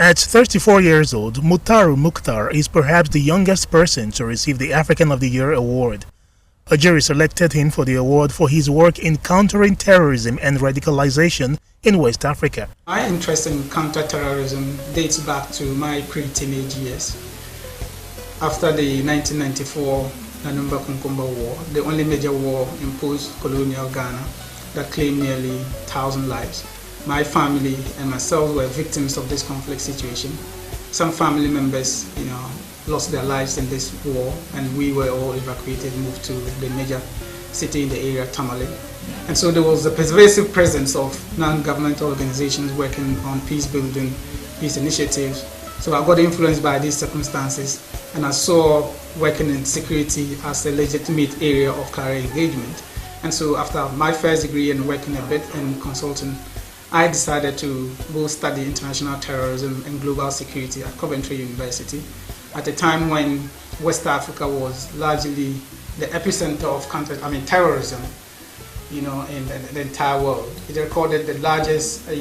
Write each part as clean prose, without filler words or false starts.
At 34 years old, Mutaru Mukhtar is perhaps the youngest person to receive the African of the Year award. A jury selected him for the award for his work in countering terrorism and radicalization in West Africa. My interest in counter-terrorism dates back to my pre-teenage years. After the 1994 Nanumba-Kunkumba War, the only major war in post-colonial Ghana that claimed nearly 1,000 lives, my family and myself were victims of this conflict situation. Some family members, lost their lives in this war, and we were all evacuated, moved to the major city in the area, Tamale. And so there was a pervasive presence of non-governmental organizations working on peace building, peace initiatives. So I got influenced by these circumstances, and I saw working in security as a legitimate area of career engagement. And so after my first degree and working a bit in consulting, I decided to go study international terrorism and global security at Coventry University at a time when West Africa was largely the epicenter of terrorism, in the entire world. It recorded the largest,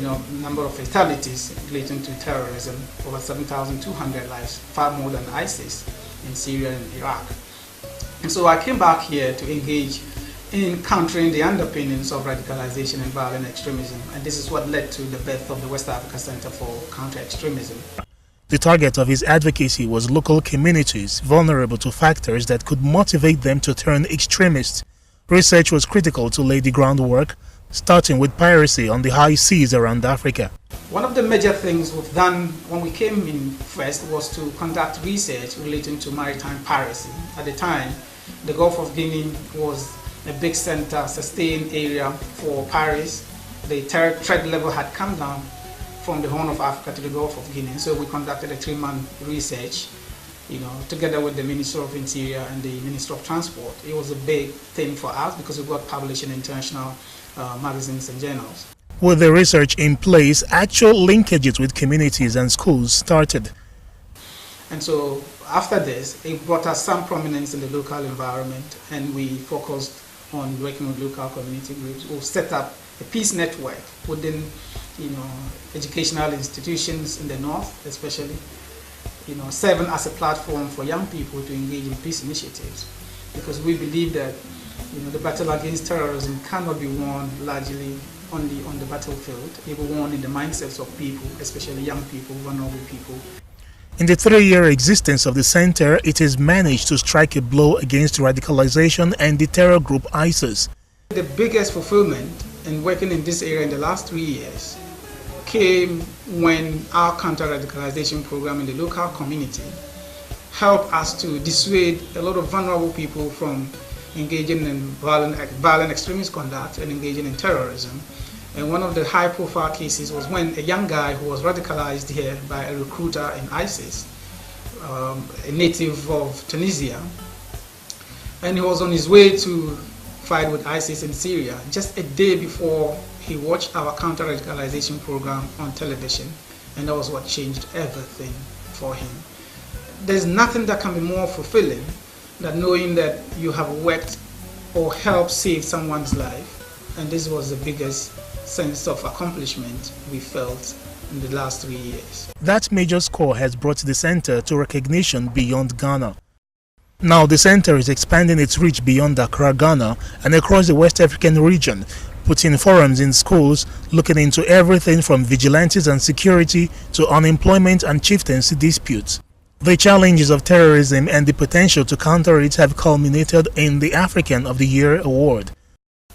number of fatalities relating to terrorism, over 7,200 lives, far more than ISIS in Syria and Iraq. And so I came back here to engage in countering the underpinnings of radicalization and violent extremism, and this is what led to the birth of the West Africa Center for Counter-Extremism. The target of his advocacy was local communities vulnerable to factors that could motivate them to turn extremists. Research was critical to lay the groundwork, starting with piracy on the high seas around Africa. One of the major things we've done when we came in first was to conduct research relating to maritime piracy. At the time, the Gulf of Guinea was a big center, sustained area for pirates. The threat level had come down from the Horn of Africa to the Gulf of Guinea. So we conducted a 3-month research, together with the Minister of Interior and the Minister of Transport. It was a big thing for us because we got published in international magazines and journals. With the research in place, actual linkages with communities and schools started. And so after this, it brought us some prominence in the local environment, and we focused on working with local community groups. We've set up a peace network within, educational institutions in the north, especially, serving as a platform for young people to engage in peace initiatives, because we believe that, the battle against terrorism cannot be won largely only on the battlefield. It will be won in the mindsets of people, especially young people, vulnerable people. In the 3-year existence of the center, it has managed to strike a blow against radicalization and the terror group ISIS. The biggest fulfillment in working in this area in the last 3 years came when our counter-radicalization program in the local community helped us to dissuade a lot of vulnerable people from engaging in violent extremist conduct and engaging in terrorism. And one of the high-profile cases was when a young guy who was radicalized here by a recruiter in ISIS, a native of Tunisia, and he was on his way to fight with ISIS in Syria. Just a day before, he watched our counter-radicalization program on television, and that was what changed everything for him. There's nothing that can be more fulfilling than knowing that you have worked or helped save someone's life, and this was the biggest sense of accomplishment we felt in the last 3 years. That major score has brought the center to recognition beyond Ghana. Now the center is expanding its reach beyond Accra, Ghana, and across the West African region, putting forums in schools looking into everything from vigilantes and security to unemployment and chieftaincy disputes. The challenges of terrorism and the potential to counter it have culminated in the African of the Year award.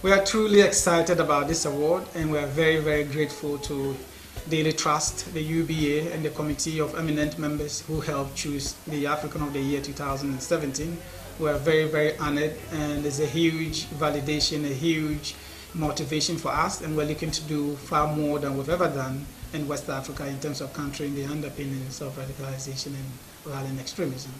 We are truly excited about this award, and we are very, very grateful to Daily Trust, the UBA, and the committee of eminent members who helped choose the African of the Year 2017. We are very, very honored, and there's a huge validation, a huge motivation for us, and we're looking to do far more than we've ever done in West Africa in terms of countering the underpinnings of radicalization and violent extremism.